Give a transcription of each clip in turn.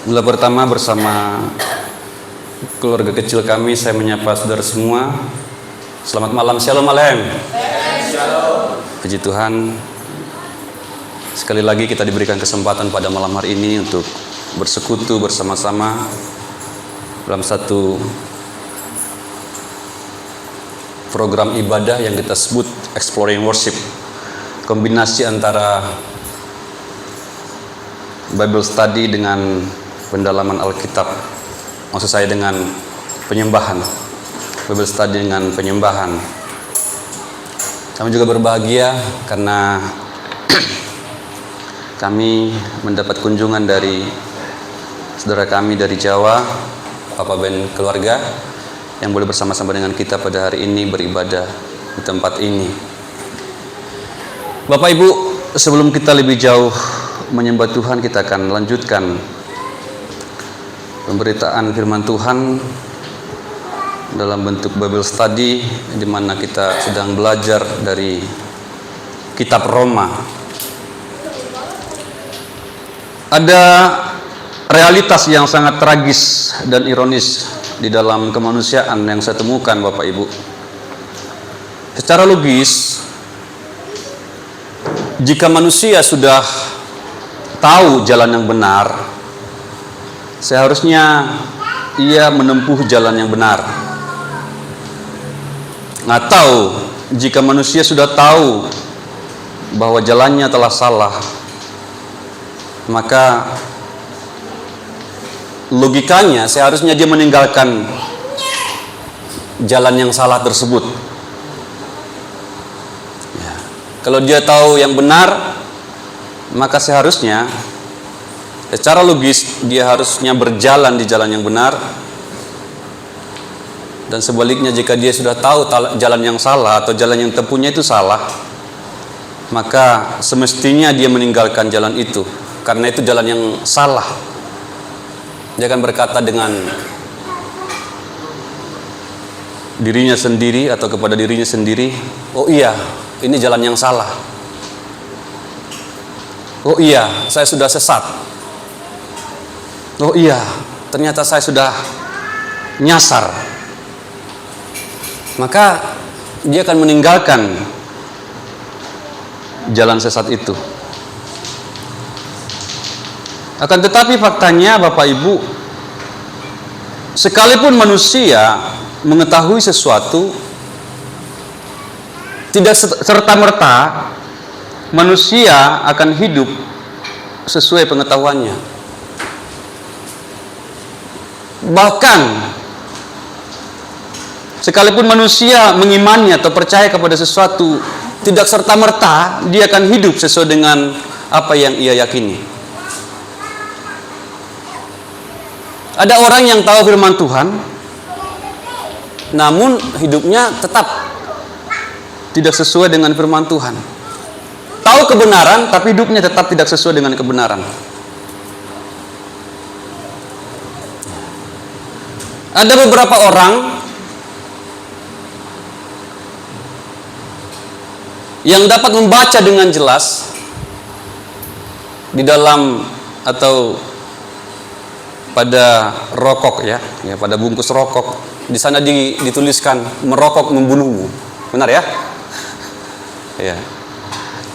Mula pertama bersama keluarga kecil kami, saya menyapa saudara semua. Selamat malam, shalom alem. Puji Tuhan, sekali lagi kita diberikan kesempatan pada malam hari ini untuk bersekutu bersama-sama dalam satu program ibadah yang kita sebut Exploring Worship. Kombinasi antara Bible Study dengan pendalaman Alkitab. Maksud saya dengan penyembahan. Bible Study dengan penyembahan. Kami juga berbahagia karena kami mendapat kunjungan dari saudara kami dari Jawa, Papa Ben keluarga, yang boleh bersama-sama dengan kita pada hari ini beribadah di tempat ini. Bapak Ibu, sebelum kita lebih jauh menyembah Tuhan, kita akan lanjutkan pemberitaan firman Tuhan dalam bentuk Bible Study, di mana kita sedang belajar dari kitab Roma. Ada realitas yang sangat tragis dan ironis di dalam kemanusiaan yang saya temukan, Bapak Ibu. Secara logis, jika manusia sudah tahu jalan yang benar, seharusnya ia menempuh jalan yang benar. Atau jika manusia sudah tahu bahwa jalannya telah salah, maka logikanya seharusnya dia meninggalkan jalan yang salah tersebut. Ya. Kalau dia tahu yang benar, maka seharusnya secara logis dia harusnya berjalan di jalan yang benar. Dan sebaliknya, jika dia sudah tahu jalan yang salah atau jalan yang tempuhnya itu salah, maka semestinya dia meninggalkan jalan itu, karena itu jalan yang salah. Dia akan berkata dengan dirinya sendiri atau kepada dirinya sendiri, oh iya, ini jalan yang salah. Oh iya, saya sudah sesat. Oh iya, ternyata saya sudah nyasar. Maka dia akan meninggalkan jalan sesat itu. Akan tetapi faktanya, Bapak Ibu, sekalipun manusia mengetahui sesuatu, tidak serta-merta manusia akan hidup sesuai pengetahuannya. Bahkan sekalipun manusia mengimani atau percaya kepada sesuatu, tidak serta-merta dia akan hidup sesuai dengan apa yang ia yakini. Ada orang yang tahu firman Tuhan, namun hidupnya tetap tidak sesuai dengan firman Tuhan. Tahu kebenaran, tapi hidupnya tetap tidak sesuai dengan kebenaran. Ada beberapa orang yang dapat membaca dengan jelas di dalam atau pada rokok, ya pada bungkus rokok, di sana dituliskan merokok membunuhmu, benar ya? Ya.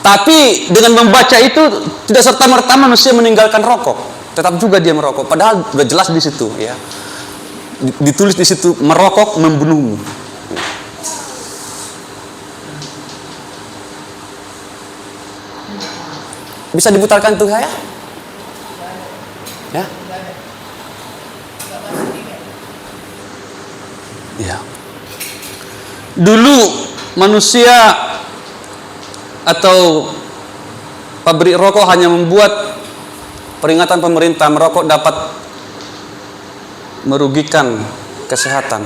Tapi dengan membaca itu tidak serta-merta manusia meninggalkan rokok, tetap juga dia merokok, padahal sudah jelas di situ, ya, ditulis di situ merokok membunuhmu. Bisa diputarkan tuh ya? Ya. Ya. Dulu manusia atau pabrik rokok hanya membuat peringatan pemerintah merokok dapat merugikan kesehatan,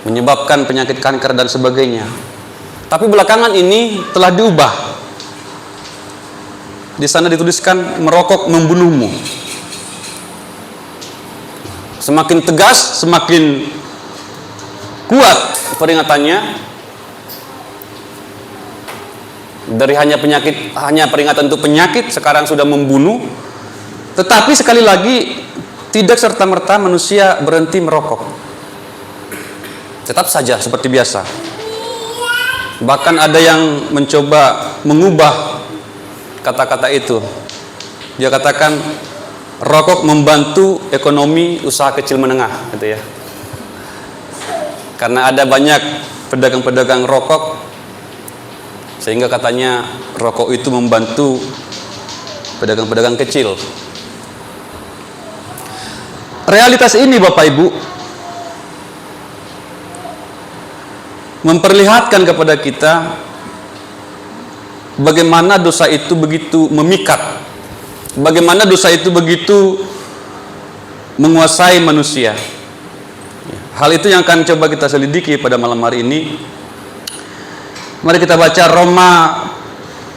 menyebabkan penyakit kanker dan sebagainya. Tapi belakangan ini telah diubah. Di sana dituliskan merokok membunuhmu. Semakin tegas, semakin kuat peringatannya. Dari hanya peringatan untuk penyakit, sekarang sudah membunuh. Tetapi sekali lagi, tidak serta-merta manusia berhenti merokok. Tetap saja seperti biasa. Bahkan ada yang mencoba mengubah kata-kata itu. Dia katakan rokok membantu ekonomi usaha kecil menengah, gitu ya. Karena ada banyak pedagang-pedagang rokok, sehingga katanya rokok itu membantu pedagang-pedagang kecil. Realitas ini Bapak Ibu memperlihatkan kepada kita bagaimana dosa itu begitu memikat, bagaimana dosa itu begitu menguasai manusia. Hal itu yang akan coba kita selidiki pada malam hari ini. Mari kita baca Roma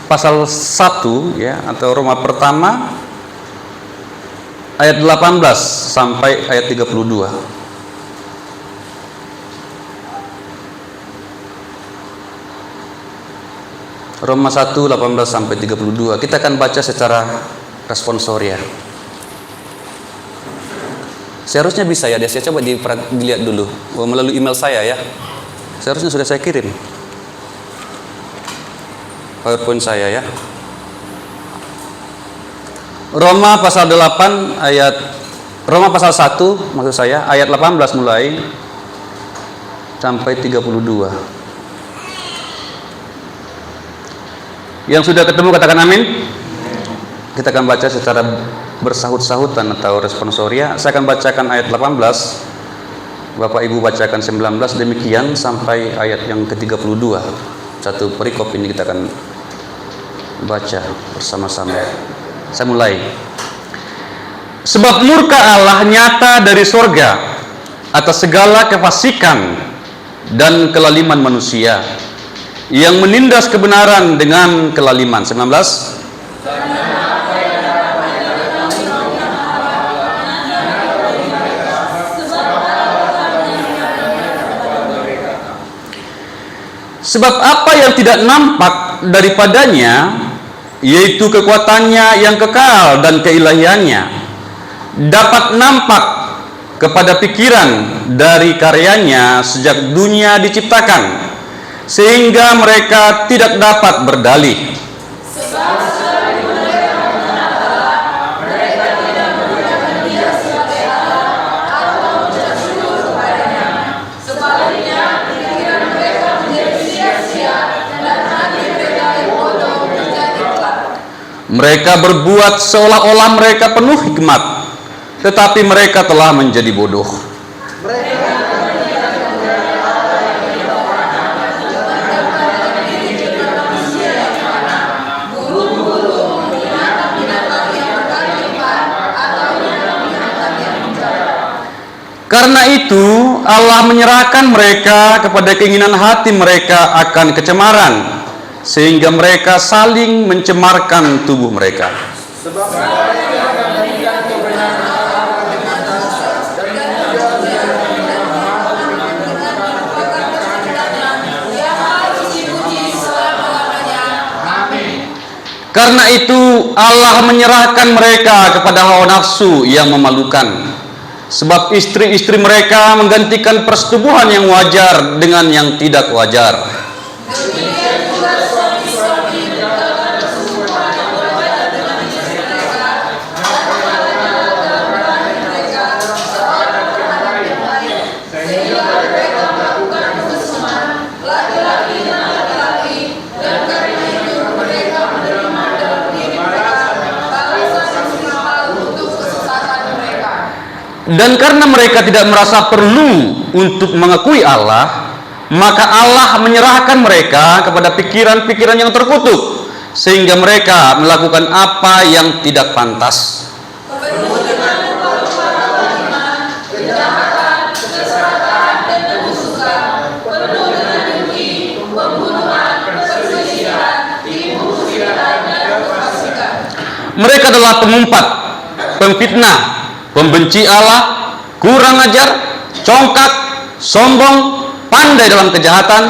pasal 1 ya, atau Roma pertama ayat 18 sampai ayat 32. Roma 1 18 sampai 32. Kita akan baca secara responsoria. Seharusnya bisa ya, saya coba dilihat dulu melalui email saya ya. Seharusnya sudah saya kirim PowerPoint saya ya. Roma pasal 8 ayat Roma pasal 1 maksud saya ayat 18 mulai sampai 32. Yang sudah ketemu katakan amin. Kita akan baca secara bersahut-sahutan atau responsoria. Saya akan bacakan ayat 18, Bapak Ibu bacakan 19, demikian sampai ayat yang ke-32. Satu perikop ini kita akan baca bersama-sama. Saya mulai. Sebab murka Allah nyata dari sorga atas segala kefasikan dan kelaliman manusia yang menindas kebenaran dengan kelaliman. 19. Sebab apa yang tidak nampak daripadanya, yaitu kekuatannya yang kekal dan keilahiannya, dapat nampak kepada pikiran dari karyanya sejak dunia diciptakan, sehingga mereka tidak dapat berdalih. Mereka berbuat seolah-olah mereka penuh hikmat, tetapi mereka telah menjadi bodoh. Karena itu Allah menyerahkan mereka kepada keinginan hati mereka akan kecemaran, sehingga mereka saling mencemarkan tubuh mereka. Karena itu Allah menyerahkan mereka kepada hawa nafsu yang memalukan, sebab istri-istri mereka menggantikan persetubuhan yang wajar dengan yang tidak wajar. Dan karena mereka tidak merasa perlu untuk mengakui Allah, maka Allah menyerahkan mereka kepada pikiran-pikiran yang terkutuk, sehingga mereka melakukan apa yang tidak pantas. Mereka adalah pengumpat, pemfitnah, pembenci Allah, kurang ajar, congkak, sombong, pandai dalam kejahatan,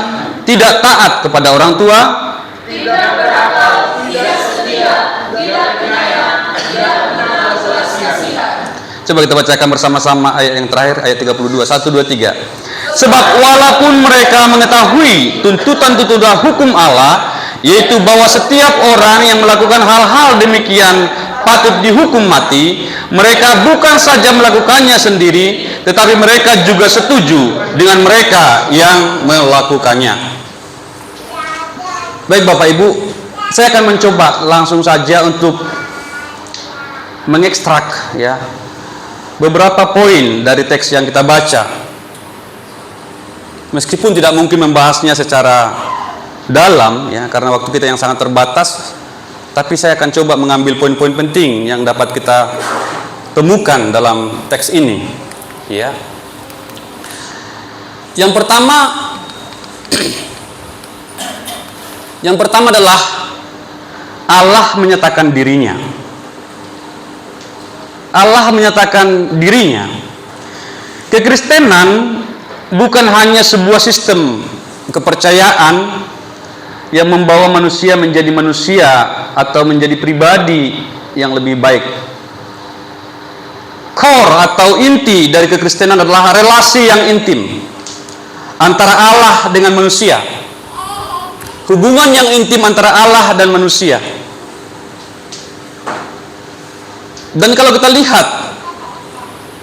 tidak taat kepada orang tua, tidak berakal, tidak setia, tidak penyayang, tidak mengenal belas Coba kita bacakan bersama-sama ayat yang terakhir, ayat 32. 1, 2, 3. Sebab walaupun mereka mengetahui tuntutan-tuntutan hukum Allah, yaitu bahwa setiap orang yang melakukan hal-hal demikian patut dihukum mati, mereka bukan saja melakukannya sendiri, tetapi mereka juga setuju dengan mereka yang melakukannya. Baik Bapak Ibu, saya akan mencoba langsung saja untuk mengekstrak ya beberapa poin dari teks yang kita baca. Meskipun tidak mungkin membahasnya secara dalam ya, karena waktu kita yang sangat terbatas, tapi saya akan coba mengambil poin-poin penting yang dapat kita temukan dalam teks ini ya. Yang pertama adalah Allah menyatakan dirinya. Allah menyatakan dirinya. Kekristenan bukan hanya sebuah sistem kepercayaan yang membawa manusia menjadi manusia atau menjadi pribadi yang lebih baik. Core atau inti dari kekristenan adalah relasi yang intim antara Allah dengan manusia. Hubungan yang intim antara Allah dan manusia. Dan kalau kita lihat,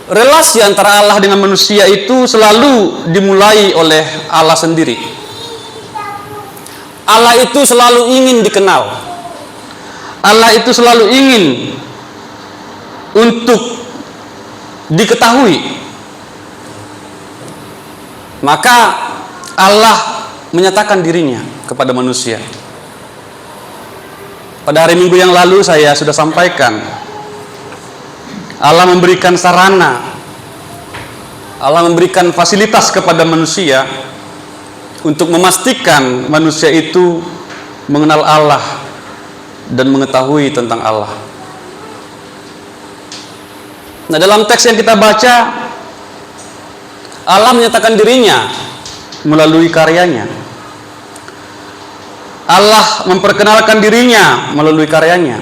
relasi antara Allah dengan manusia itu selalu dimulai oleh Allah sendiri. Allah itu selalu ingin dikenal. Allah itu selalu ingin untuk diketahui. Maka Allah menyatakan dirinya kepada manusia. Pada hari Minggu yang lalu saya sudah sampaikan, Allah memberikan sarana, Allah memberikan fasilitas kepada manusia untuk memastikan manusia itu mengenal Allah dan mengetahui tentang Allah. Nah, dalam teks yang kita baca, Allah menyatakan dirinya melalui karyanya. Allah memperkenalkan dirinya melalui karyanya.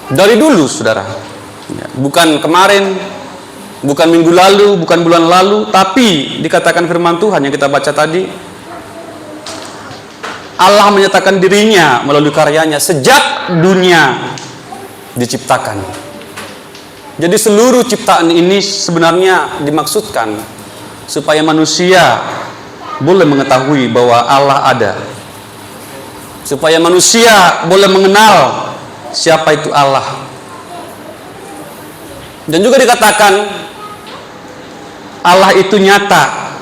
Dari dulu, saudara, bukan kemarin, bukan minggu lalu, bukan bulan lalu, tapi dikatakan firman Tuhan yang kita baca tadi, Allah menyatakan dirinya melalui karyanya sejak dunia diciptakan. Jadi seluruh ciptaan ini sebenarnya dimaksudkan supaya manusia boleh mengetahui bahwa Allah ada, supaya manusia boleh mengenal siapa itu Allah. Dan juga dikatakan Allah itu nyata,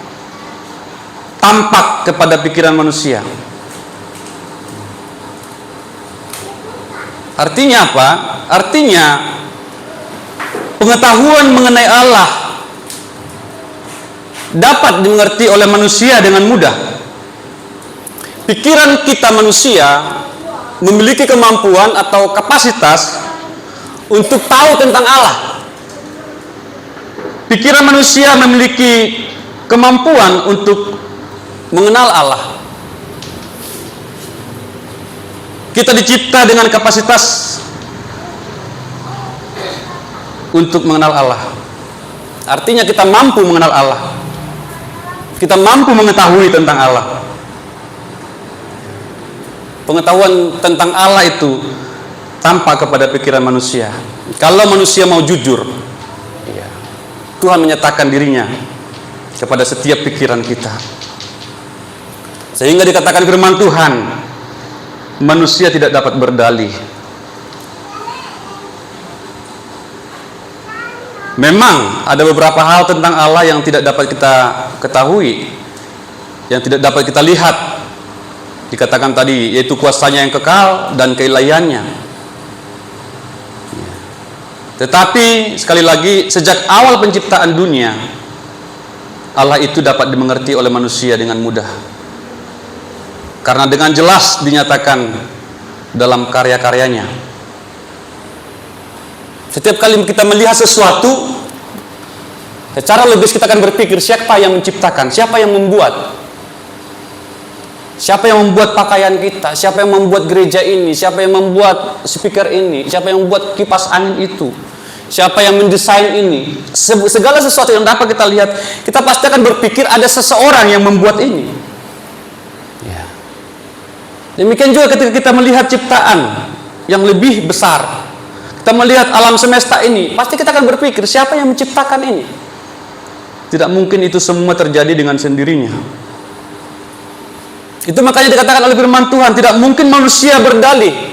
tampak kepada pikiran manusia. Artinya apa? Artinya pengetahuan mengenai Allah dapat dimengerti oleh manusia dengan mudah. Pikiran kita manusia memiliki kemampuan atau kapasitas untuk tahu tentang Allah. Pikiran manusia memiliki kemampuan untuk mengenal Allah. Kita dicipta dengan kapasitas untuk mengenal Allah. Artinya kita mampu mengenal Allah. Kita mampu mengetahui tentang Allah. Pengetahuan tentang Allah itu tampak kepada pikiran manusia. Kalau manusia mau jujur, Tuhan menyatakan dirinya kepada setiap pikiran kita. Sehingga dikatakan firman Tuhan, manusia tidak dapat berdalih. Memang ada beberapa hal tentang Allah yang tidak dapat kita ketahui, yang tidak dapat kita lihat. Dikatakan tadi, yaitu kuasanya yang kekal dan keilahiannya. Tetapi sekali lagi, sejak awal penciptaan dunia, Allah itu dapat dimengerti oleh manusia dengan mudah, karena dengan jelas dinyatakan dalam karya-karyanya. Setiap kali kita melihat sesuatu, secara logis kita akan berpikir, siapa yang menciptakan, siapa yang membuat, Siapa yang membuat pakaian kita? Siapa yang membuat gereja ini? Siapa yang membuat speaker ini? Siapa yang membuat kipas angin itu? Siapa yang mendesain ini? Segala sesuatu yang dapat kita lihat, kita pasti akan berpikir ada seseorang yang membuat ini. Ya. Demikian juga ketika kita melihat ciptaan yang lebih besar, kita melihat alam semesta ini, pasti kita akan berpikir, siapa yang menciptakan ini? Tidak mungkin itu semua terjadi dengan sendirinya. Itu makanya dikatakan oleh firman Tuhan, tidak mungkin manusia berdalih.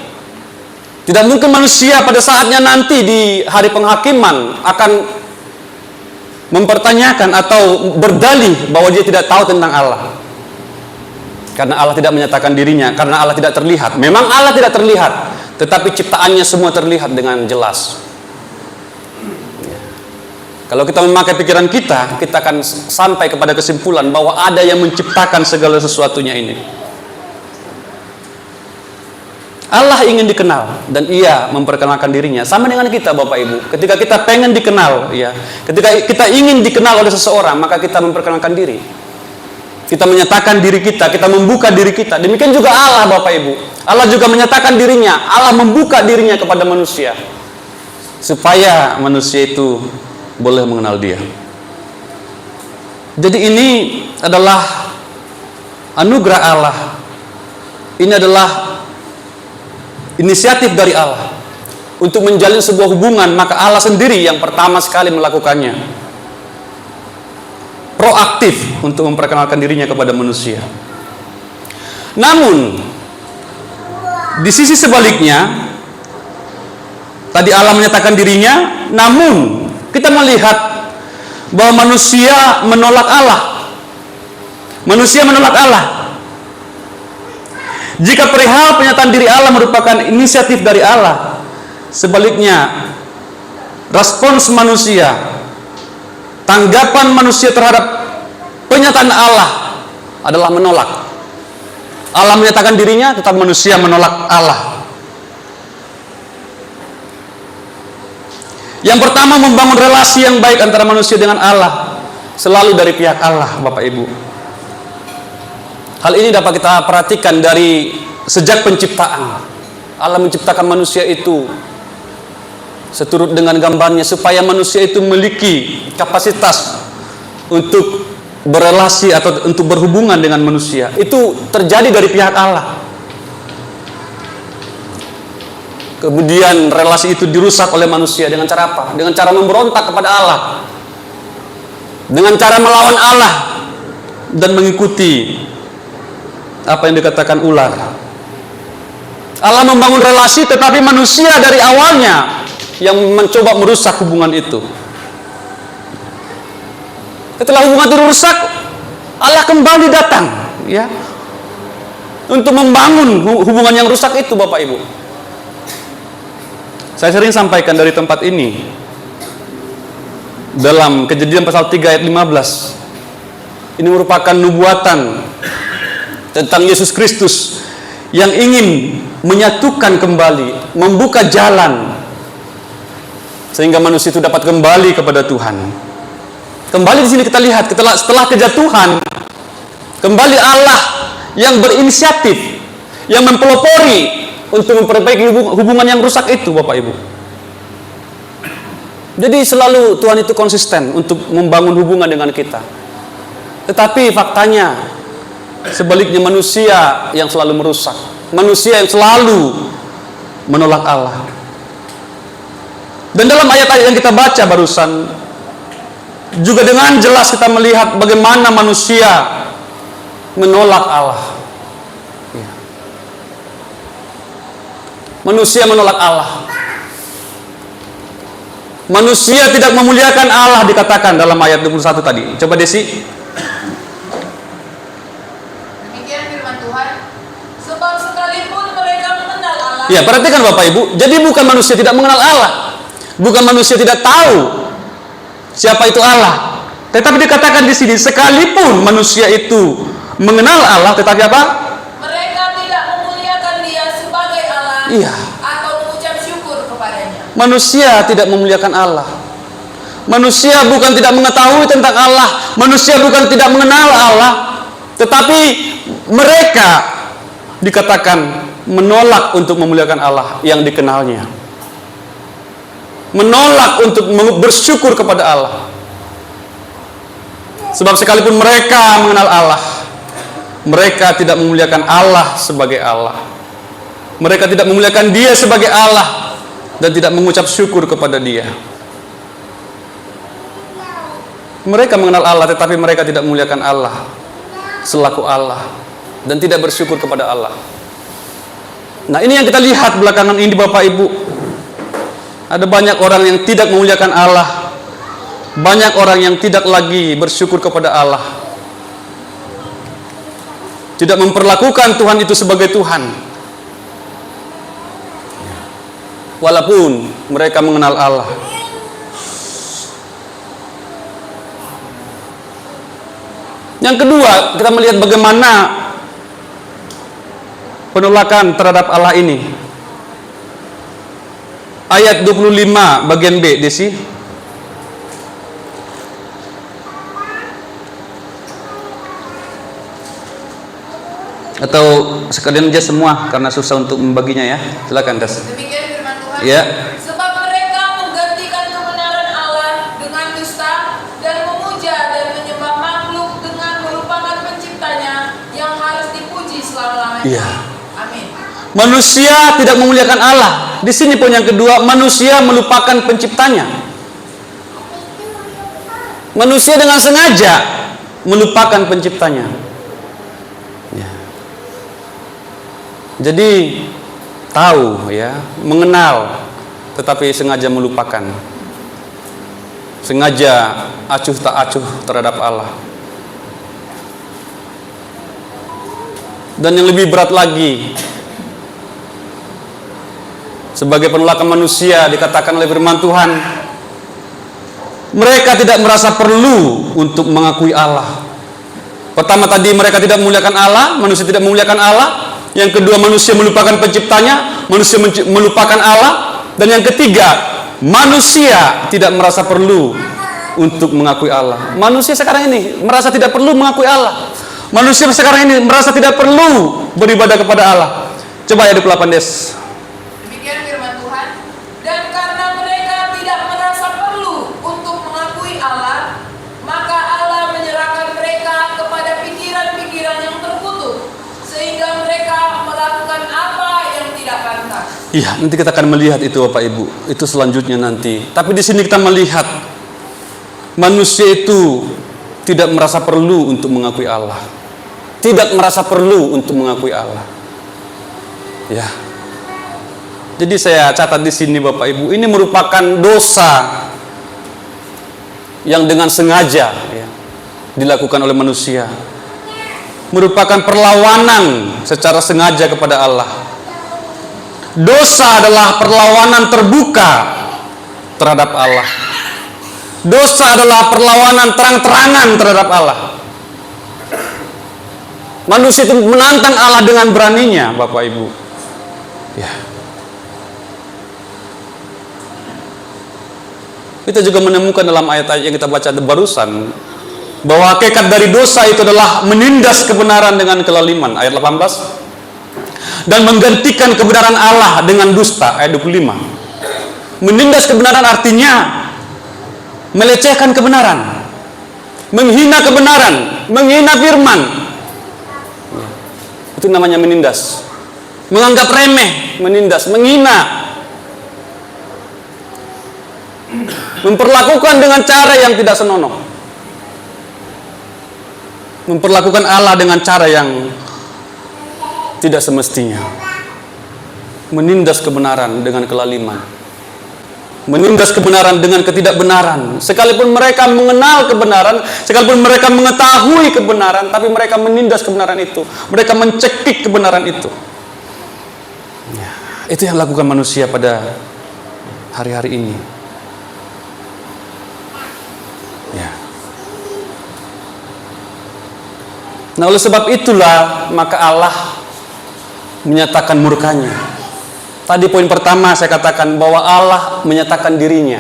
Tidak mungkin manusia pada saatnya nanti di hari penghakiman akan mempertanyakan atau berdalih bahwa dia tidak tahu tentang Allah. Karena Allah tidak menyatakan dirinya, karena Allah tidak terlihat. Memang Allah tidak terlihat, tetapi ciptaannya semua terlihat dengan jelas. Kalau kita memakai pikiran kita akan sampai kepada kesimpulan bahwa ada yang menciptakan segala sesuatunya ini. Allah ingin dikenal dan Ia memperkenalkan dirinya. Sama dengan kita, Bapak Ibu. Ketika kita pengen dikenal, ya, ketika kita ingin dikenal oleh seseorang, maka kita memperkenalkan diri. Kita menyatakan diri kita membuka diri kita. Demikian juga Allah, Bapak Ibu. Allah juga menyatakan dirinya, Allah membuka dirinya kepada manusia. Supaya manusia itu boleh mengenal Dia. Jadi ini adalah anugerah Allah. Ini adalah inisiatif dari Allah untuk menjalin sebuah hubungan. Maka Allah sendiri yang pertama sekali melakukannya, proaktif untuk memperkenalkan dirinya kepada manusia. Namun di sisi sebaliknya, tadi Allah menyatakan dirinya, namun kita melihat bahwa manusia menolak Allah. Manusia menolak Allah. Jika perihal penyataan diri Allah merupakan inisiatif dari Allah, sebaliknya respons manusia, tanggapan manusia terhadap penyataan Allah adalah menolak. Allah menyatakan dirinya, tetapi manusia menolak Allah. Yang pertama, membangun relasi yang baik antara manusia dengan Allah selalu dari pihak Allah, Bapak Ibu. Hal ini dapat kita perhatikan dari sejak penciptaan. Allah menciptakan manusia itu seturut dengan gambarnya supaya manusia itu memiliki kapasitas untuk berelasi atau untuk berhubungan dengan manusia. Itu terjadi dari pihak Allah. Kemudian relasi itu dirusak oleh manusia dengan cara apa? Dengan cara memberontak kepada Allah. Dengan cara melawan Allah dan mengikuti apa yang dikatakan ular. Allah membangun relasi, tetapi manusia dari awalnya yang mencoba merusak hubungan itu. Setelah hubungan itu rusak, Allah kembali datang, ya, untuk membangun hubungan yang rusak itu, Bapak Ibu. Saya sering sampaikan dari tempat ini dalam Kejadian pasal 3 ayat 15. Ini merupakan nubuatan tentang Yesus Kristus yang ingin menyatukan kembali, membuka jalan sehingga manusia itu dapat kembali kepada Tuhan. Kembali di sini kita lihat setelah kejatuhan, kembali Allah yang berinisiatif, yang mempelopori untuk memperbaiki hubungan yang rusak itu, Bapak Ibu. Jadi selalu Tuhan itu konsisten untuk membangun hubungan dengan kita. Tetapi faktanya sebaliknya, manusia yang selalu merusak, manusia yang selalu menolak Allah. Dan dalam ayat-ayat yang kita baca barusan juga dengan jelas kita melihat bagaimana manusia menolak Allah. Manusia menolak Allah. Manusia tidak memuliakan Allah, dikatakan dalam ayat 21 tadi. Coba Desi. Demikian firman Tuhan. Sebab sekalipun mereka mengenal Allah. Ya, perhatikan Bapak Ibu. Jadi bukan manusia tidak mengenal Allah, bukan manusia tidak tahu siapa itu Allah. Tetapi dikatakan di sini, sekalipun manusia itu mengenal Allah, tetapi apa? Mereka tidak memuliakan Dia sebagai Allah. Iya. Atau mengucap syukur kepadanya. Manusia tidak memuliakan Allah. Manusia bukan tidak mengetahui tentang Allah. Manusia bukan tidak mengenal Allah, tetapi mereka dikatakan menolak untuk memuliakan Allah yang dikenalnya, menolak untuk bersyukur kepada Allah. Sebab sekalipun mereka mengenal Allah, mereka tidak memuliakan Allah sebagai Allah. Mereka tidak memuliakan Dia sebagai Allah dan tidak mengucap syukur kepada Dia. Mereka mengenal Allah, tetapi mereka tidak memuliakan Allah selaku Allah dan tidak bersyukur kepada Allah. Nah, ini yang kita lihat belakangan ini, Bapak Ibu. Ada banyak orang yang tidak memuliakan Allah, banyak orang yang tidak lagi bersyukur kepada Allah, tidak memperlakukan Tuhan itu sebagai Tuhan, walaupun mereka mengenal Allah. Yang kedua, kita melihat bagaimana penolakan terhadap Allah ini. Ayat 25 bagian B, Desi. Atau sekalian aja semua karena susah untuk membaginya ya. Silakan, Des. Demikian firman Tuhan. Ya. Sebab mereka menggantikan kebenaran Allah dengan dusta dan memuja dan menyembah makhluk dengan merupakan penciptanya yang harus dipuji selama-lamanya. Iya. Amin. Manusia tidak memuliakan Allah. Di sini poin yang kedua, manusia melupakan penciptanya. Manusia dengan sengaja melupakan penciptanya. Ya. Jadi tahu ya, mengenal, tetapi sengaja melupakan. Sengaja acuh tak acuh terhadap Allah. Dan yang lebih berat lagi, sebagai penolakan manusia dikatakan oleh firman Tuhan, mereka tidak merasa perlu untuk mengakui Allah. Pertama tadi mereka tidak memuliakan Allah, manusia tidak memuliakan Allah. Yang kedua, manusia melupakan penciptanya, manusia melupakan Allah. Dan yang ketiga, manusia tidak merasa perlu untuk mengakui Allah. Manusia sekarang ini merasa tidak perlu mengakui Allah. Manusia sekarang ini merasa tidak perlu beribadah kepada Allah. Coba ayat 28, Des. Demikian firman Tuhan. Dan karena mereka tidak merasa perlu untuk mengakui Allah, maka Allah menyerahkan mereka kepada pikiran-pikiran yang terkutuk, sehingga mereka melakukan apa yang tidak pantas. Iya, nanti kita akan melihat itu, Bapak Ibu. Itu selanjutnya nanti. Tapi di sini kita melihat manusia itu tidak merasa perlu untuk mengakui Allah. Tidak merasa perlu untuk mengakui Allah. Ya. Jadi saya catat di sini, Bapak Ibu, ini merupakan dosa yang dengan sengaja ya, dilakukan oleh manusia. Merupakan perlawanan secara sengaja kepada Allah. Dosa adalah perlawanan terbuka terhadap Allah. Dosa adalah perlawanan terang-terangan terhadap Allah. Manusia itu menantang Allah dengan beraninya, Bapak Ibu. Ya. Kita juga menemukan dalam ayat-ayat yang kita baca barusan bahwa hakikat dari dosa itu adalah menindas kebenaran dengan kelaliman, ayat 18, dan menggantikan kebenaran Allah dengan dusta, ayat 25. Menindas kebenaran artinya melecehkan kebenaran, menghina kebenaran, menghina firman. Itu namanya menindas. Menganggap remeh, menindas, menghina. Memperlakukan dengan cara yang tidak senonoh. Memperlakukan Allah dengan cara yang tidak semestinya. Menindas kebenaran dengan kelaliman. Menindas kebenaran dengan ketidakbenaran. Sekalipun mereka mengenal kebenaran, sekalipun mereka mengetahui kebenaran, tapi mereka menindas kebenaran itu. Mereka mencekik kebenaran itu. Ya, itu yang lakukan manusia pada hari-hari ini. Ya. Nah, oleh sebab itulah maka Allah menyatakan murkanya. Tadi poin pertama saya katakan bahwa Allah menyatakan dirinya.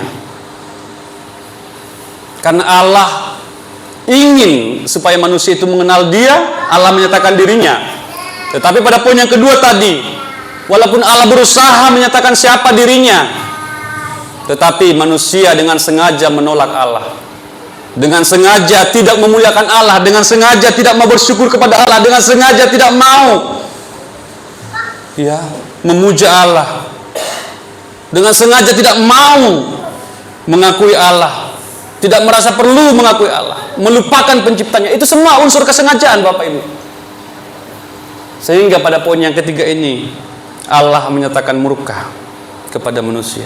Karena Allah ingin supaya manusia itu mengenal Dia, Allah menyatakan dirinya. Tetapi pada poin yang kedua tadi, walaupun Allah berusaha menyatakan siapa dirinya, tetapi manusia dengan sengaja menolak Allah, dengan sengaja tidak memuliakan Allah, dengan sengaja tidak mau bersyukur kepada Allah, dengan sengaja tidak mau memuja Allah, dengan sengaja tidak mau mengakui Allah, tidak merasa perlu mengakui Allah, melupakan penciptanya. Itu semua unsur kesengajaan, Bapak Ibu. Sehingga pada poin yang ketiga ini, Allah menyatakan murka kepada manusia.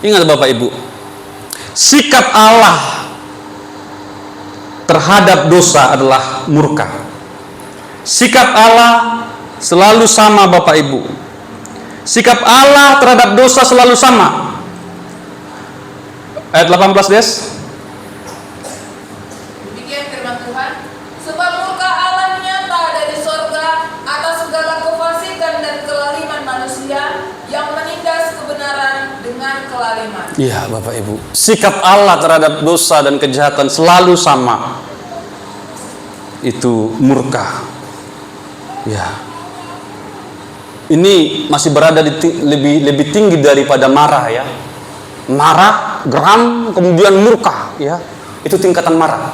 Ingat Bapak Ibu, sikap Allah terhadap dosa adalah murka. Sikap Allah selalu sama, Bapak Ibu. Sikap Allah terhadap dosa selalu sama. Ayat 18, Des. Demikian firman Tuhan, sebab murka Allah nyata dari sorga atas segala kefasikan dan kelaliman manusia yang menindas kebenaran dengan kelaliman. Iya, Bapak Ibu. Sikap Allah terhadap dosa dan kejahatan selalu sama. Itu murka. Ya. Ini masih berada di lebih tinggi daripada marah, ya. Marah, geram, kemudian murka, ya. Itu tingkatan marah.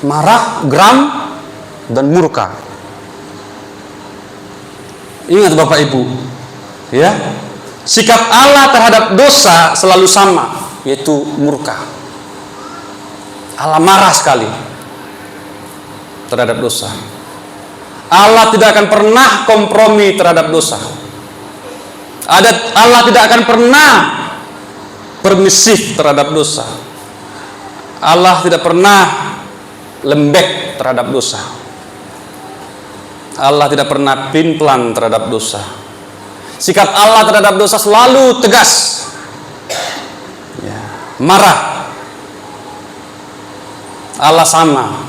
Marah, geram, dan murka. Ingat Bapak Ibu, ya. Sikap Allah terhadap dosa selalu sama, yaitu murka. Allah marah sekali terhadap dosa. Allah tidak akan pernah kompromi terhadap dosa. Allah tidak akan pernah permisif terhadap dosa. Allah tidak pernah lembek terhadap dosa. Allah tidak pernah pelin-pelan terhadap dosa. Sikap Allah terhadap dosa selalu tegas, ya, marah. Allah sama,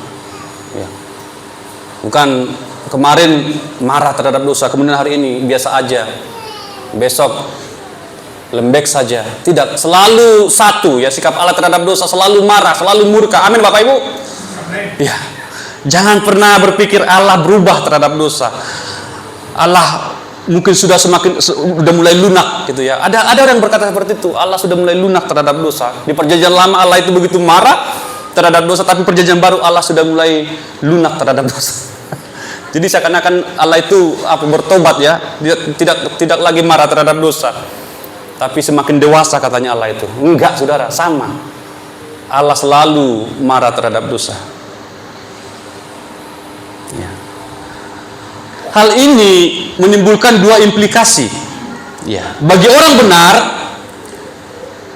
ya. Bukan kemarin marah terhadap dosa, kemudian hari ini biasa aja, besok lembek saja. Tidak, selalu satu, ya. Sikap Allah terhadap dosa selalu marah, selalu murka. Amin Bapak Ibu. Amin. Ya. Jangan pernah berpikir Allah berubah terhadap dosa. Allah mungkin sudah mulai lunak gitu, ya. Ada orang yang berkata seperti itu, Allah sudah mulai lunak terhadap dosa. Di perjanjian lama Allah itu begitu marah terhadap dosa, tapi perjanjian baru Allah sudah mulai lunak terhadap dosa. Jadi seakan-akan Allah itu bertobat, ya. Dia tidak lagi marah terhadap dosa. Tapi semakin dewasa katanya Allah itu. Enggak, Saudara, sama. Allah selalu marah terhadap dosa. Ya. Hal ini menimbulkan dua implikasi. Ya. Bagi orang benar,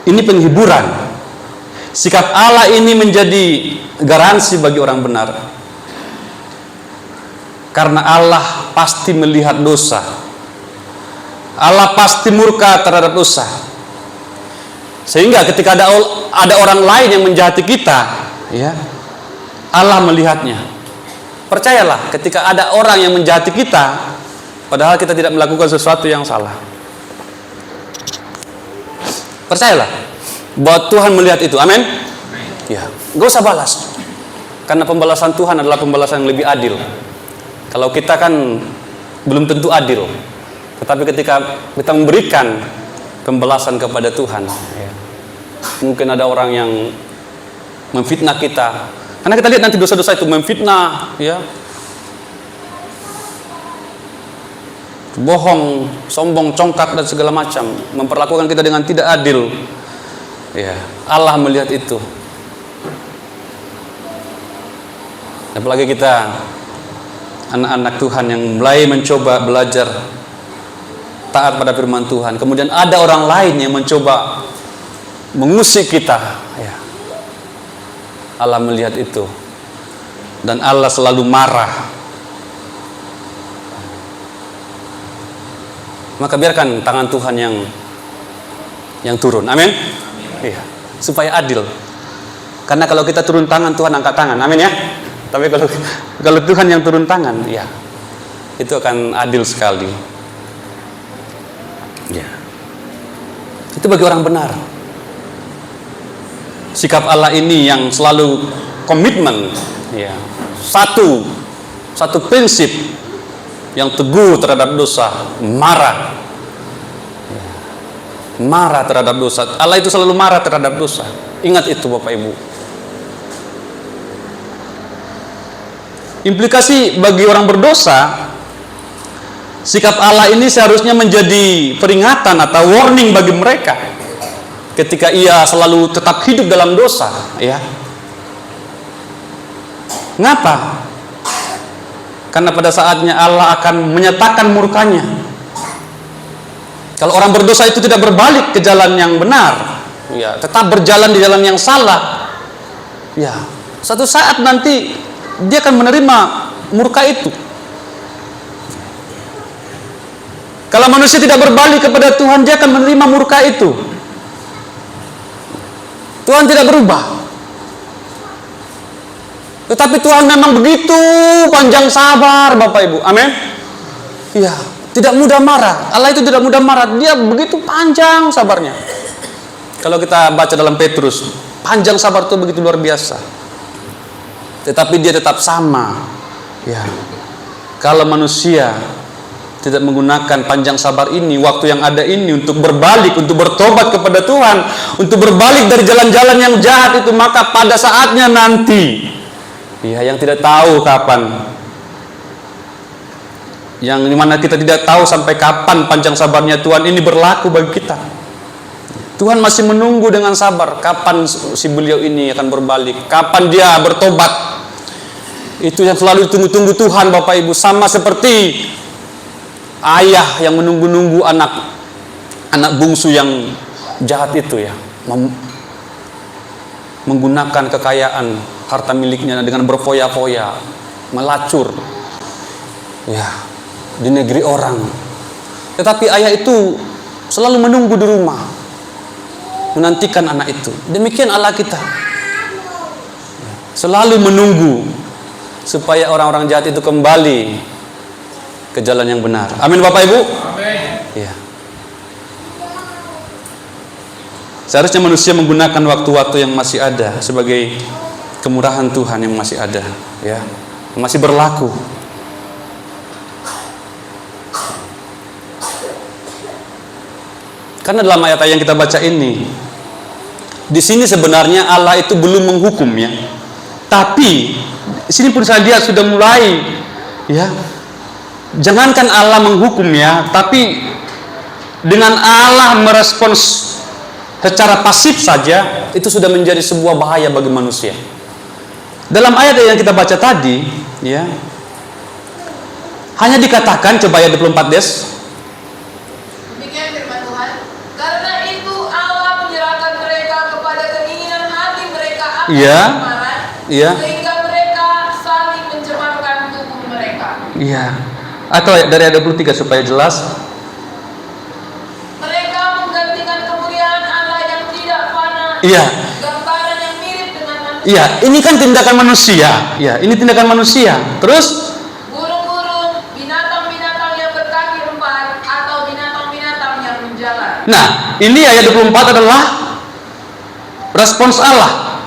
ini penghiburan. Sikap Allah ini menjadi garansi bagi orang benar. Karena Allah pasti melihat dosa. Allah pasti murka terhadap dosa. Sehingga ketika ada orang lain yang menjahati kita, ya, Allah melihatnya. Percayalah, ketika ada orang yang menjahati kita, padahal kita tidak melakukan sesuatu yang salah, percayalah bahwa Tuhan melihat itu. Amin. Ya, gak usah balas, karena pembalasan Tuhan adalah pembalasan yang lebih adil. Kalau kita kan belum tentu adil, tetapi ketika kita memberikan pembalasan kepada Tuhan, ya, mungkin ada orang yang memfitnah kita. Karena kita lihat nanti dosa-dosa itu memfitnah, ya, bohong, sombong, congkak dan segala macam, memperlakukan kita dengan tidak adil. Ya, Allah melihat itu. Apalagi kita anak-anak Tuhan yang mulai mencoba belajar taat pada firman Tuhan, kemudian ada orang lain yang mencoba mengusik kita, ya. Allah melihat itu, dan Allah selalu marah. Maka biarkan tangan Tuhan yang turun. Amin. Iya, supaya adil. Karena kalau kita turun tangan, Tuhan angkat tangan. Amin, ya. Tapi kalau Tuhan yang turun tangan, ya, itu akan adil sekali. Ya. Itu bagi orang benar. Sikap Allah ini yang selalu komitmen, ya, satu prinsip yang teguh terhadap dosa, marah. Marah terhadap dosa. Allah itu selalu marah terhadap dosa. Ingat itu Bapak Ibu. Implikasi bagi orang berdosa, sikap Allah ini seharusnya menjadi peringatan atau warning bagi mereka ketika ia selalu tetap hidup dalam dosa, ya. Ngapa? Karena pada saatnya Allah akan menyatakan murkanya. Kalau orang berdosa itu tidak berbalik ke jalan yang benar, ya, tetap berjalan di jalan yang salah, ya, suatu saat nanti dia akan menerima murka itu. Kalau manusia tidak berbalik kepada Tuhan, dia akan menerima murka itu. Tuhan tidak berubah. Tetapi Tuhan memang begitu panjang sabar, Bapak Ibu. Amin. Iya, tidak mudah marah. Allah itu tidak mudah marah. Dia begitu panjang sabarnya. Kalau kita baca dalam Petrus, panjang sabar itu begitu luar biasa. Tetapi dia tetap sama. Ya. Kalau manusia tidak menggunakan panjang sabar ini, waktu yang ada ini untuk berbalik, untuk bertobat kepada Tuhan, untuk berbalik dari jalan-jalan yang jahat itu, maka pada saatnya nanti, ya, yang tidak tahu kapan, yang dimana kita tidak tahu sampai kapan panjang sabarnya Tuhan ini berlaku bagi kita. Tuhan masih menunggu dengan sabar kapan si beliau ini akan berbalik, kapan dia bertobat. Itu yang selalu ditunggu-tunggu Tuhan, Bapak Ibu. Sama seperti ayah yang menunggu-nunggu anak bungsu yang jahat itu, ya, menggunakan kekayaan harta miliknya dengan berfoya-foya, melacur, ya, di negeri orang. Tetapi ayah itu selalu menunggu di rumah, menantikan anak itu. Demikian Allah kita, selalu menunggu supaya orang-orang jahat itu kembali ke jalan yang benar. Amin Bapak Ibu. Amin. Ya. Seharusnya manusia menggunakan waktu-waktu yang masih ada sebagai kemurahan Tuhan yang masih ada, ya, masih berlaku. Karena dalam ayat-ayat yang kita baca ini, di sini sebenarnya Allah itu belum menghukum, ya. Tapi di sini pun saya lihat sudah mulai, ya. Jangankan Allah menghukum, ya, tapi dengan Allah merespons secara pasif saja itu sudah menjadi sebuah bahaya bagi manusia. Dalam ayat yang kita baca tadi, ya, hanya dikatakan, coba ayat 24 Des. Demikian firman Tuhan. Karena itu Allah menyerahkan mereka kepada keinginan hati mereka akan Iya. kemarahan, Iya. sehingga mereka saling mencemarkan tubuh mereka. Iya. Atau dari ayat 23 supaya jelas. Mereka menggantikan kemuliaan Allah yang tidak fana. Iya. Gambaran yang mirip dengan manusia. Iya, ini kan tindakan manusia. Ya, ini tindakan manusia. Terus Burung-burung, binatang-binatang yang berkaki empat, atau binatang-binatang yang menjalar. nah, ini ayat 24 adalah respons Allah.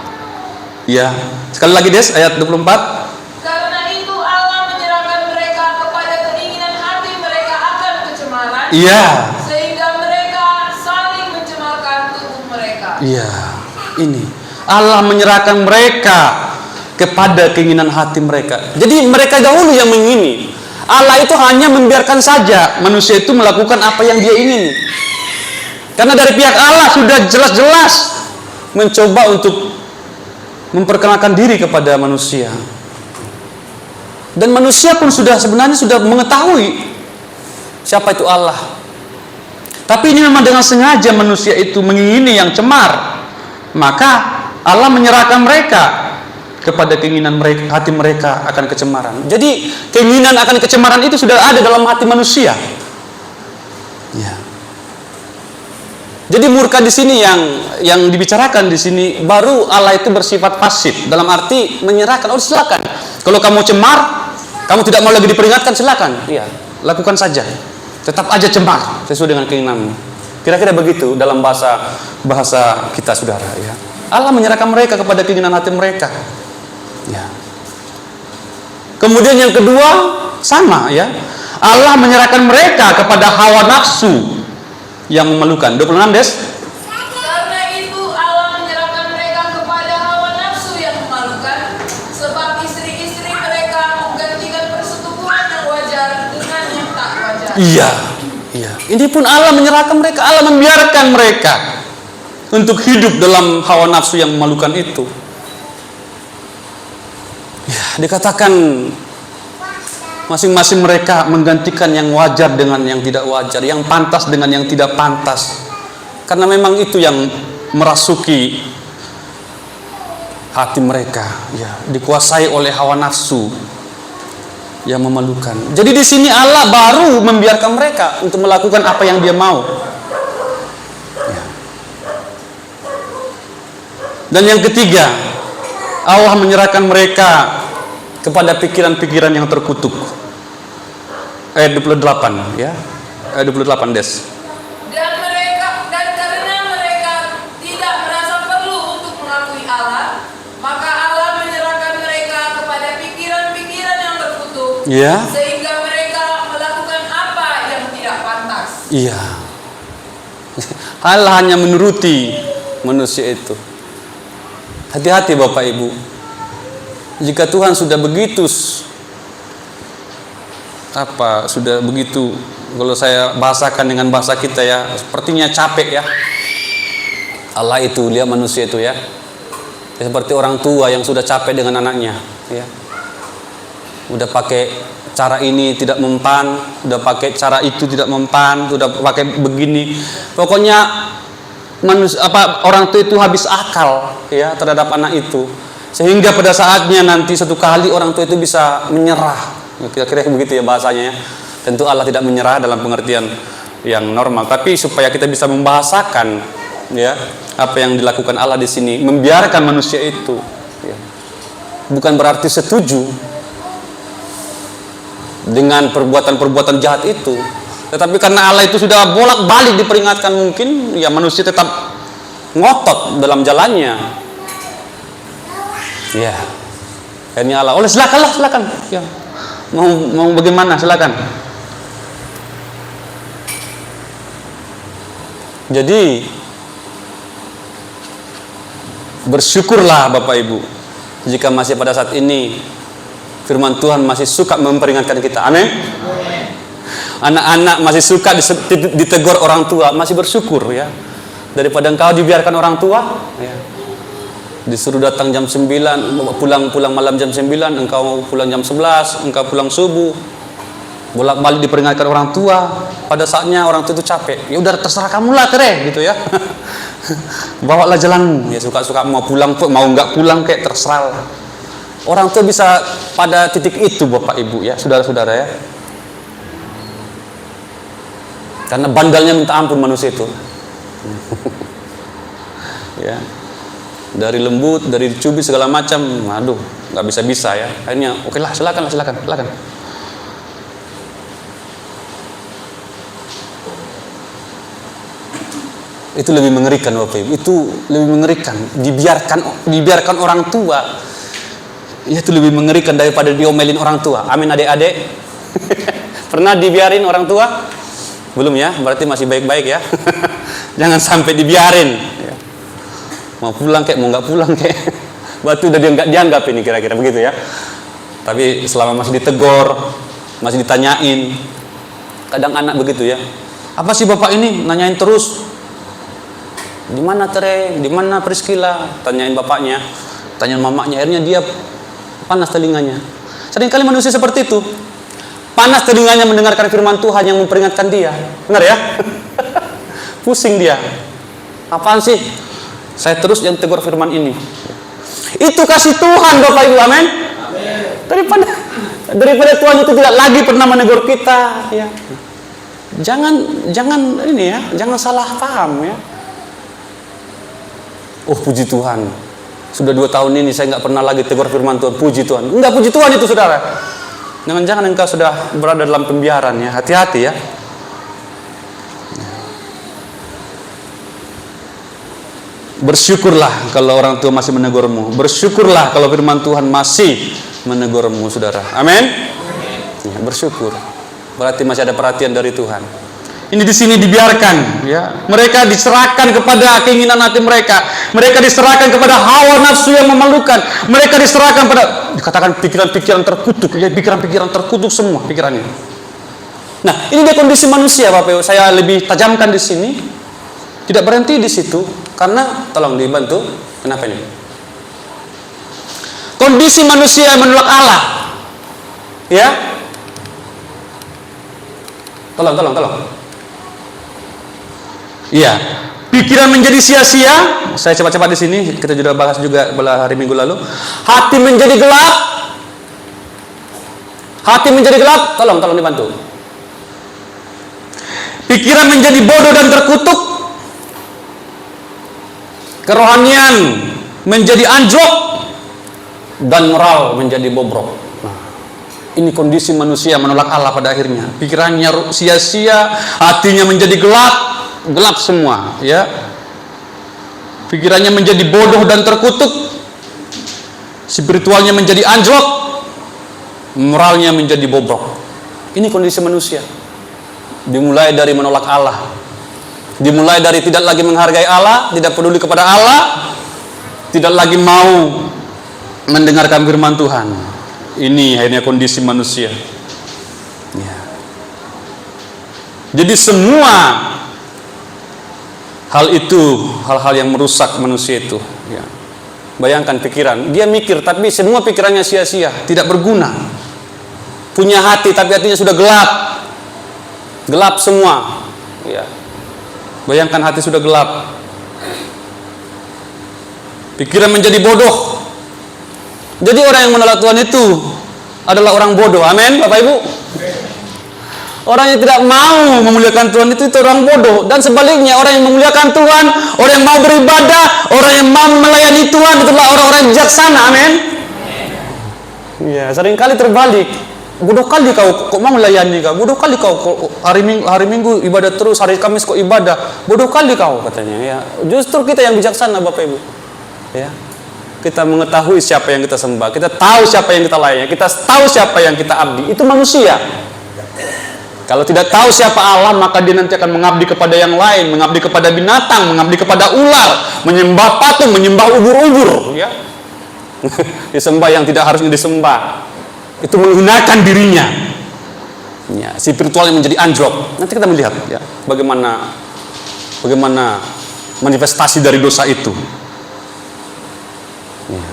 Ya, sekali lagi Des, ayat 24. Karena itu Allah menyerahkan mereka kepada keinginan hati mereka akan kecemaran. Iya. Sehingga mereka saling mencemarkan tubuh mereka. Iya, ini Allah menyerahkan mereka kepada keinginan hati mereka. Jadi mereka dahulu yang mengingini. Allah itu hanya membiarkan saja manusia itu melakukan apa yang dia ingini. Karena dari pihak Allah sudah jelas-jelas mencoba untuk memperkenalkan diri kepada manusia. Dan manusia pun sebenarnya sudah mengetahui siapa itu Allah. Tapi ini memang dengan sengaja manusia itu mengingini yang cemar. Maka Allah menyerahkan mereka kepada keinginan mereka, hati mereka akan kecemaran. Jadi keinginan akan kecemaran itu sudah ada dalam hati manusia. Ya. Jadi murka di sini yang dibicarakan di sini, baru Allah itu bersifat pasif, dalam arti menyerahkan. Oh, silakan. Kalau kamu cemar, kamu tidak mau lagi diperingatkan, silakan. Iya, lakukan saja. Tetap aja cemar sesuai dengan keinginanmu. Kira-kira begitu dalam bahasa kita, saudara, ya. Allah menyerahkan mereka kepada keinginan hati mereka. Ya. Kemudian yang kedua sama ya. Allah menyerahkan mereka kepada hawa nafsu yang memalukan. 26 Des. Karena itu Allah menyerahkan mereka kepada hawa nafsu yang memalukan, sebab istri-istri mereka menggantikan persetubuhan yang wajar dengan yang tak wajar. Iya. Ini pun Allah menyerahkan mereka, Allah membiarkan mereka untuk hidup dalam hawa nafsu yang memalukan itu. Ya, dikatakan masing-masing mereka menggantikan yang wajar dengan yang tidak wajar, yang pantas dengan yang tidak pantas. Karena memang itu yang merasuki hati mereka, ya, dikuasai oleh hawa nafsu yang memalukan. Jadi di sini Allah baru membiarkan mereka untuk melakukan apa yang Dia mau. Ya. Dan yang ketiga, Allah menyerahkan mereka kepada pikiran-pikiran yang terkutuk. Ayat 28 ya. Ayat 28 Des. Dan karena mereka tidak merasa perlu untuk mengakui Allah, maka Allah menyerahkan mereka kepada pikiran-pikiran yang terkutuk, Ya. sehingga mereka melakukan apa yang tidak pantas. Iya. Allah hanya menuruti manusia itu. Hati-hati Bapak Ibu. Jika Tuhan sudah begitu kalau saya bahasakan dengan bahasa kita ya, sepertinya capek ya. Allah itu, lihat manusia itu ya. Seperti orang tua yang sudah capek dengan anaknya ya. Udah pakai cara ini tidak mempan, udah pakai cara itu tidak mempan, udah pakai begini. Pokoknya orang tua itu habis akal ya terhadap anak itu. Sehingga pada saatnya nanti satu kali orang tua itu bisa menyerah. Kira-kira begitu ya bahasanya ya. Tentu Allah tidak menyerah dalam pengertian yang normal, tapi supaya kita bisa membahasakan ya apa yang dilakukan Allah di sini, membiarkan manusia itu ya. Bukan berarti setuju dengan perbuatan-perbuatan jahat itu, tetapi karena Allah itu sudah bolak-balik diperingatkan, mungkin ya manusia tetap ngotot dalam jalannya ya. Akhirnya Allah, silakan ya. Mau bagaimana, silakan. Jadi bersyukurlah Bapak Ibu jika masih pada saat ini firman Tuhan masih suka memperingatkan kita. Amin. Anak-anak masih suka ditegur orang tua, masih bersyukur ya. Daripada engkau dibiarkan orang tua ya. Disuruh datang jam 9, pulang malam jam 9, engkau pulang jam 11, engkau pulang subuh. Bolak-balik diperingatkan orang tua, pada saatnya orang tua itu capek. Ya udah terserah kamu lah Tere gitu ya. Bawalah jalanmu. Ya suka-suka mau pulang mau enggak pulang kayak terserah. Orang tua bisa pada titik itu Bapak Ibu ya, saudara-saudara ya. Karena bandalnya minta ampun manusia itu. Ya. Dari lembut, dari dicubit segala macam, aduh, nggak bisa ya. Akhirnya, oke lah, silakan. Itu lebih mengerikan Bapak Ibu. Itu lebih mengerikan. Dibiarkan orang tua. Itu lebih mengerikan daripada diomelin orang tua. Amin adik-adik. Pernah dibiarin orang tua? Belum ya? Berarti masih baik-baik ya. Jangan sampai dibiarin. Mau pulang kayak mau nggak pulang kayak batu udah nggak dianggap ini kira-kira begitu ya. Tapi selama masih ditegur, masih ditanyain, kadang anak begitu ya. Apa sih Bapak ini nanyain terus? Di mana Tere? Di mana Priscilla? Tanyain bapaknya, tanyain mamanya. Akhirnya dia panas telinganya. Seringkali manusia seperti itu. Panas telinganya mendengarkan firman Tuhan yang memperingatkan dia. Benar ya? Pusing dia. Apaan sih? Saya terus yang tegur firman ini. Itu kasih Tuhan Bapak Ibu, amin. Daripada Tuhan itu tidak lagi pernah menegur kita ya. Jangan ini ya, jangan salah paham ya. Oh puji Tuhan, sudah 2 tahun ini saya nggak pernah lagi tegur firman Tuhan. Puji Tuhan. Enggak, puji Tuhan itu saudara. Jangan-jangan engkau sudah berada dalam pembiaran ya. Hati-hati ya. Bersyukurlah kalau orang tua masih menegurmu. Bersyukurlah kalau firman Tuhan masih menegurmu, saudara. Amin. Ya, bersyukur. Berarti masih ada perhatian dari Tuhan. Ini di sini dibiarkan, ya. Mereka diserahkan kepada keinginan hati mereka. Mereka diserahkan kepada hawa nafsu yang memalukan. Mereka diserahkan pada, dikatakan pikiran-pikiran terkutuk, ya, pikiran-pikiran terkutuk semua pikirannya. Nah, ini dia kondisi manusia, Bapak Ibu. Saya lebih tajamkan di sini. Tidak berhenti di situ, karena tolong dibantu. Kenapa ini? Kondisi manusia yang menolak Allah, ya. Tolong. Iya, pikiran menjadi sia-sia. Saya cepat-cepat di sini. Kita sudah bahas juga hari Minggu lalu. Hati menjadi gelap. Tolong dibantu. Pikiran menjadi bodoh dan terkutuk. Kerohanian menjadi anjlok dan moral menjadi bobrok. Nah, ini kondisi manusia menolak Allah pada akhirnya. Pikirannya sia-sia, hatinya menjadi gelap semua, ya. Pikirannya menjadi bodoh dan terkutuk, spiritualnya menjadi anjlok, moralnya menjadi bobrok. Ini kondisi manusia. Dimulai dari menolak Allah, dimulai dari tidak lagi menghargai Allah, tidak peduli kepada Allah, tidak lagi mau mendengarkan firman Tuhan. Ini akhirnya kondisi manusia, ya. Jadi semua hal itu, hal-hal yang merusak manusia itu, ya. Bayangkan pikiran, dia mikir tapi semua pikirannya sia-sia, tidak berguna. Punya hati tapi hatinya sudah gelap semua, ya. Bayangkan hati sudah gelap, pikiran menjadi bodoh. Jadi orang yang menolak Tuhan itu adalah orang bodoh. Amin, Bapak Ibu. Orang yang tidak mau memuliakan Tuhan itu orang bodoh. Dan sebaliknya, orang yang memuliakan Tuhan, orang yang mau beribadah, orang yang mau melayani Tuhan, itulah orang-orang bijaksana. Amin. Ya, seringkali terbalik. Bodoh kali kau mau melayani kau. Bodoh kali kau hari Minggu ibadah terus, hari Kamis kau ibadah. Bodoh kali kau, katanya, ya. Justru kita yang bijaksana, Bapak Ibu. Ya. Kita mengetahui siapa yang kita sembah, kita tahu siapa yang kita layani, kita tahu siapa yang kita abdi. Itu manusia. Kalau tidak tahu siapa Allah, maka dia nanti akan mengabdi kepada yang lain, mengabdi kepada binatang, mengabdi kepada ular, menyembah patung, menyembah ubur-ubur, ya. Disembah yang tidak harusnya disembah. Itu menggunakan dirinya. Ya, spiritualnya menjadi anjlok. Nanti kita melihat, ya, bagaimana manifestasi dari dosa itu. Ya.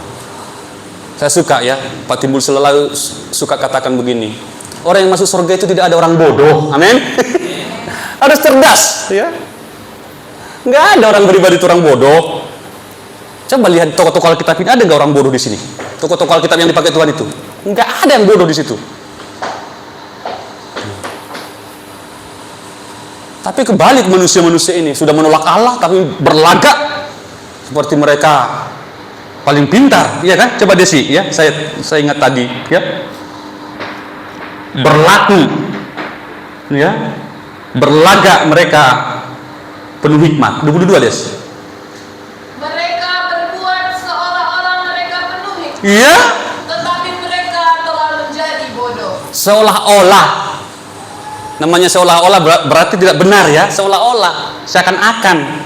Saya suka, ya, Pak Timbul selalu suka katakan begini. Orang yang masuk surga itu tidak ada orang bodoh. Amin. Harus cerdas, ya. Nggak ada orang beribadah itu orang bodoh. Coba lihat tokoh-tokoh Alkitab ini, ada nggak orang bodoh di sini? Tokoh-tokoh Alkitab yang dipakai Tuhan itu, nggak ada yang bodoh di situ. Tapi kebalik manusia-manusia ini sudah menolak Allah, tapi berlagak seperti mereka paling pintar, iya kan? Coba Desi, ya, saya ingat tadi, ya. Berlaku, ya, berlagak mereka penuh hikmat. 22 Des. Mereka berbuat seolah-olah mereka penuh hikmat, Iya. tetapi mereka telah menjadi bodoh. Seolah-olah, namanya seolah-olah berarti tidak benar, ya. Seolah-olah, seakan-akan,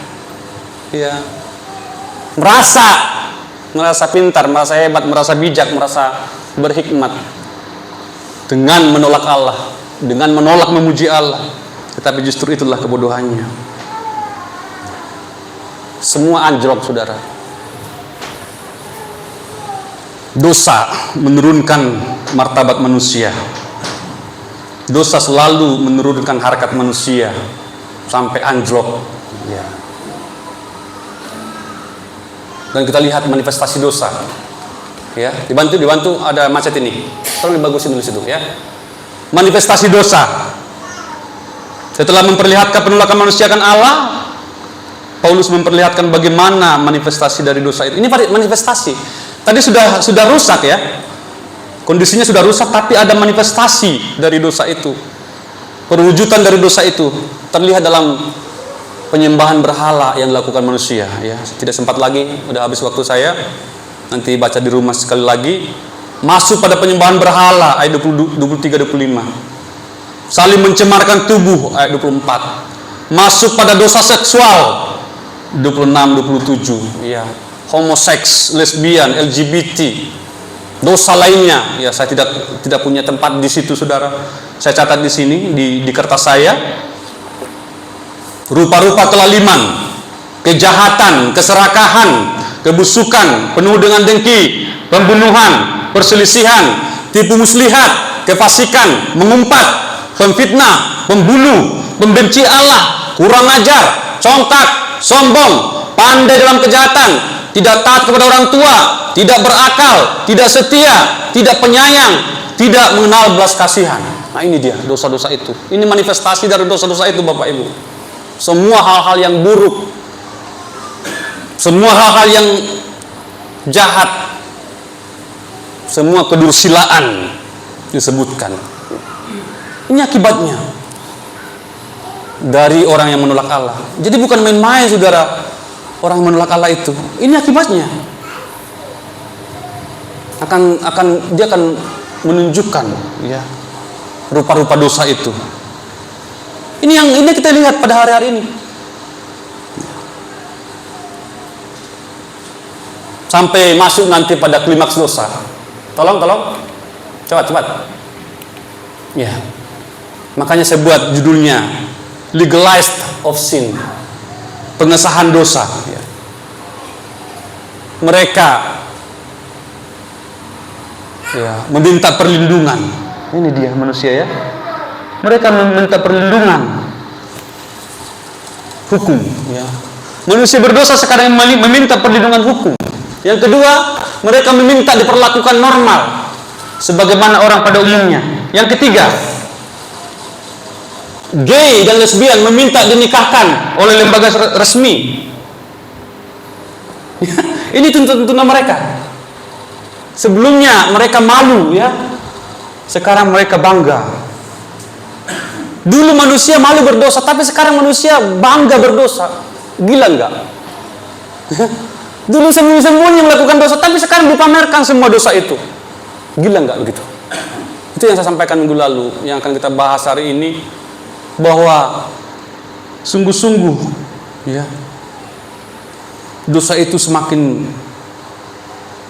ya, merasa pintar, merasa hebat, merasa bijak, merasa berhikmat. Dengan menolak Allah, dengan menolak memuji Allah, tetapi justru itulah kebodohannya. Semua anjlok, saudara. Dosa menurunkan martabat manusia. Dosa selalu menurunkan harkat manusia sampai anjlok, ya. Dan kita lihat manifestasi dosa, ya. Dibantu ada macet ini. Tolong dibagusin dulu situ, ya. Manifestasi dosa. Setelah memperlihatkan penolakan manusia akan Allah, Paulus memperlihatkan bagaimana manifestasi dari dosa itu. Ini manifestasi. Tadi sudah rusak, ya. Kondisinya sudah rusak, tapi ada manifestasi dari dosa itu. Perwujudan dari dosa itu terlihat dalam penyembahan berhala yang dilakukan manusia, ya. Tidak sempat lagi, udah habis waktu saya. Nanti baca di rumah sekali lagi. masuk pada penyembahan berhala ayat 23-25, saling mencemarkan tubuh ayat 24, masuk pada dosa seksual 26-27, ya, homoseks, lesbian, LGBT, dosa lainnya. Ya, saya tidak punya tempat di situ, saudara. Saya catat di sini di kertas saya. Rupa-rupa kelaliman, kejahatan, keserakahan, kebusukan, penuh dengan dengki, pembunuhan, perselisihan, tipu muslihat, kefasikan, mengumpat, pemfitnah, pembunuh, pembenci Allah, kurang ajar, congkak, sombong, pandai dalam kejahatan, tidak taat kepada orang tua, tidak berakal, tidak setia, tidak penyayang, tidak mengenal belas kasihan. Nah, ini dia dosa-dosa itu. Ini manifestasi dari dosa-dosa itu, Bapak Ibu. Semua hal-hal yang buruk, semua hal-hal yang jahat, semua kedursilaan disebutkan. Ini akibatnya dari orang yang menolak Allah. Jadi bukan main-main, saudara, orang yang menolak Allah itu. Ini akibatnya. Dia akan menunjukkan, ya, rupa-rupa dosa itu. Ini kita lihat pada hari-hari ini. Sampai masuk nanti pada klimaks dosa. Tolong. Cepat. Ya. Makanya saya buat judulnya Legalized of Sin. Pengesahan dosa. Ya. Mereka, ya, meminta perlindungan. Ini dia manusia, ya. Mereka meminta perlindungan hukum, ya. Manusia berdosa sekarang meminta perlindungan hukum. Yang kedua, mereka meminta diperlakukan normal sebagaimana orang pada umumnya. Yang ketiga, gay dan lesbian meminta dinikahkan oleh lembaga resmi. Ini tuntutan mereka. Sebelumnya mereka malu, ya. Sekarang mereka bangga. Dulu manusia malu berdosa, tapi sekarang manusia bangga berdosa. Gila enggak? Dulu sembunyi-sembunyi melakukan dosa, tapi sekarang dipamerkan semua dosa itu. Gila enggak begitu? Itu yang saya sampaikan minggu lalu, yang akan kita bahas hari ini, bahwa sungguh-sungguh, ya, dosa itu semakin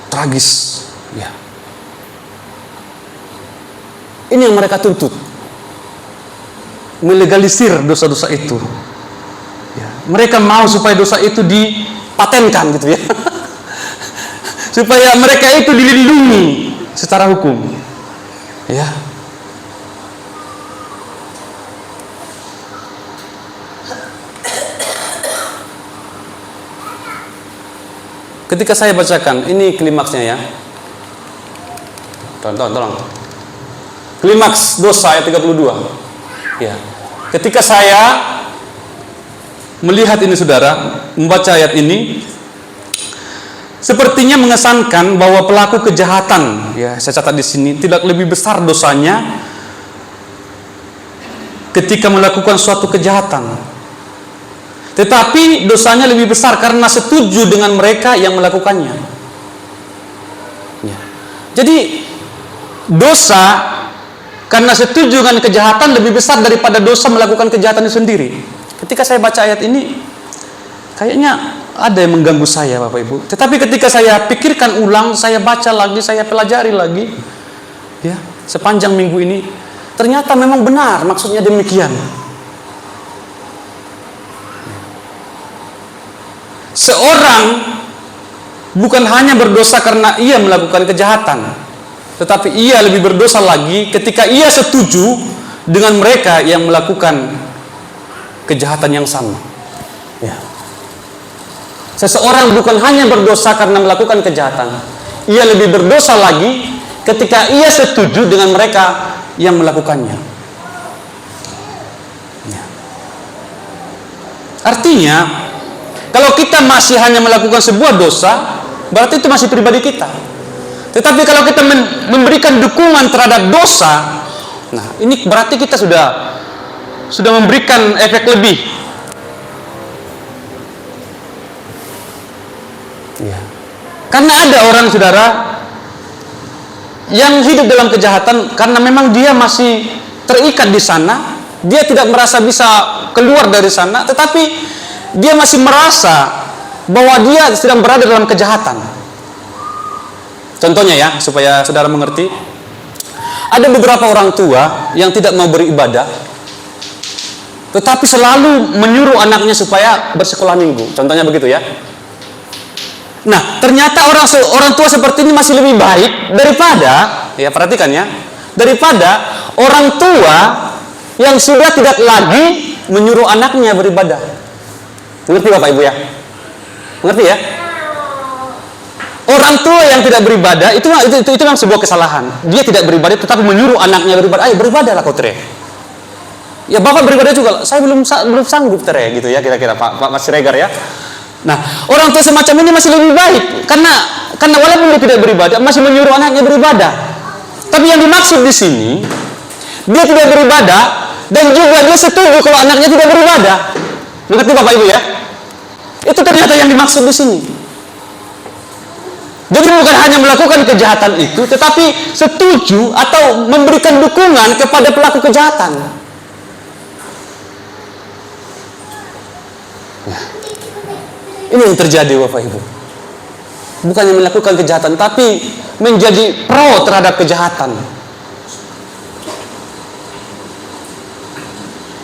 tragis, ya. Ini yang mereka tuntut, melegalisir dosa-dosa itu, ya. Mereka mau supaya dosa itu dipatenkan, gitu, ya. Supaya mereka itu dilindungi secara hukum, ya. Ketika saya bacakan, ini klimaksnya, ya. Tolong. Klimaks dosa ayat 32. Ya. Ketika saya melihat ini, saudara, membaca ayat ini, sepertinya mengesankan bahwa pelaku kejahatan, ya, saya catat di sini, tidak lebih besar dosanya ketika melakukan suatu kejahatan, tetapi dosanya lebih besar karena setuju dengan mereka yang melakukannya. Ya. Jadi dosa karena setuju dengan kejahatan lebih besar daripada dosa melakukan kejahatan itu sendiri. Ketika saya baca ayat ini, kayaknya ada yang mengganggu saya, Bapak Ibu. Tetapi ketika saya pikirkan ulang, saya baca lagi, saya pelajari lagi, ya, sepanjang minggu ini, ternyata memang benar maksudnya demikian. Seorang bukan hanya berdosa karena ia melakukan kejahatan, tetapi ia lebih berdosa lagi ketika ia setuju dengan mereka yang melakukan kejahatan yang sama. Ya. Seseorang bukan hanya berdosa karena melakukan kejahatan, ia lebih berdosa lagi ketika ia setuju dengan mereka yang melakukannya. Ya. Artinya, kalau kita masih hanya melakukan sebuah dosa, berarti itu masih pribadi kita. Tetapi kalau kita memberikan dukungan terhadap dosa, nah, ini berarti kita sudah memberikan efek lebih. Ya. Karena ada orang, saudara, yang hidup dalam kejahatan karena memang dia masih terikat di sana, dia tidak merasa bisa keluar dari sana, tetapi dia masih merasa bahwa dia sedang berada dalam kejahatan. Contohnya ya, supaya saudara mengerti, ada beberapa orang tua yang tidak mau beribadah, tetapi selalu menyuruh anaknya supaya bersekolah minggu. Contohnya begitu ya. Nah, ternyata orang tua seperti ini masih lebih baik daripada, ya perhatikan ya, daripada orang tua yang sudah tidak lagi menyuruh anaknya beribadah. Mengerti Bapak Ibu ya? Mengerti ya? Orang tua yang tidak beribadah itu memang sebuah kesalahan. Dia tidak beribadah tetapi menyuruh anaknya beribadah. Ayo beribadahlah kau tere. Ya bapak beribadah juga. Saya belum sanggup tere gitu ya kira-kira Pak Mas Siregar ya. Nah, orang tua semacam ini masih lebih baik karena walaupun dia tidak beribadah masih menyuruh anaknya beribadah. Tapi yang dimaksud di sini dia tidak beribadah dan juga dia setuju kalau anaknya tidak beribadah. Mengerti Bapak Ibu ya? Itu ternyata yang dimaksud di sini. Jadi bukan hanya melakukan kejahatan itu, tetapi setuju atau memberikan dukungan kepada pelaku kejahatan. Ya. Ini yang terjadi Bapak Ibu. Bukannya melakukan kejahatan, tapi menjadi pro terhadap kejahatan.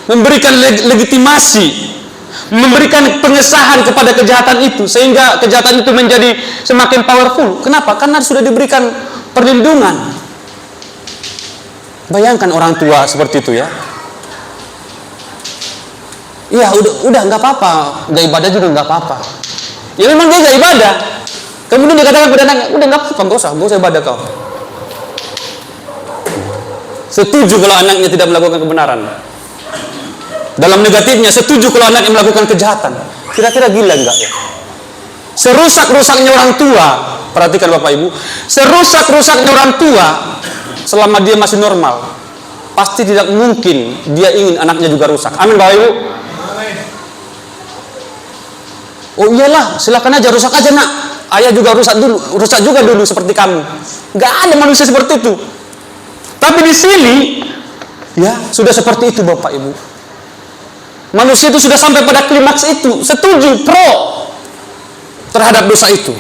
Memberikan legitimasi, memberikan pengesahan kepada kejahatan itu sehingga kejahatan itu menjadi semakin powerful. Kenapa? Karena sudah diberikan perlindungan. Bayangkan orang tua seperti itu ya. Iya, udah nggak apa-apa, nggak ibadah juga nggak apa-apa. Ya memang dia nggak ibadah. Kemudian dikatakan pada anaknya, udah nggak apa-apa, nggak usah ibadah kau. Setuju kalau anaknya tidak melakukan kebenaran. Dalam negatifnya setuju kalau anaknya melakukan kejahatan. Kira-kira gila enggak ya? Serusak-rusaknya orang tua, perhatikan Bapak Ibu, serusak-rusaknya orang tua selama dia masih normal, pasti tidak mungkin dia ingin anaknya juga rusak. Amin Bapak Ibu. Oh iyalah, silakan aja rusak aja nak. Ayah juga rusak juga dulu seperti kamu. Enggak ada manusia seperti itu. Tapi di sini ya sudah seperti itu Bapak Ibu. Manusia itu sudah sampai pada klimaks itu, setuju pro terhadap dosa itu.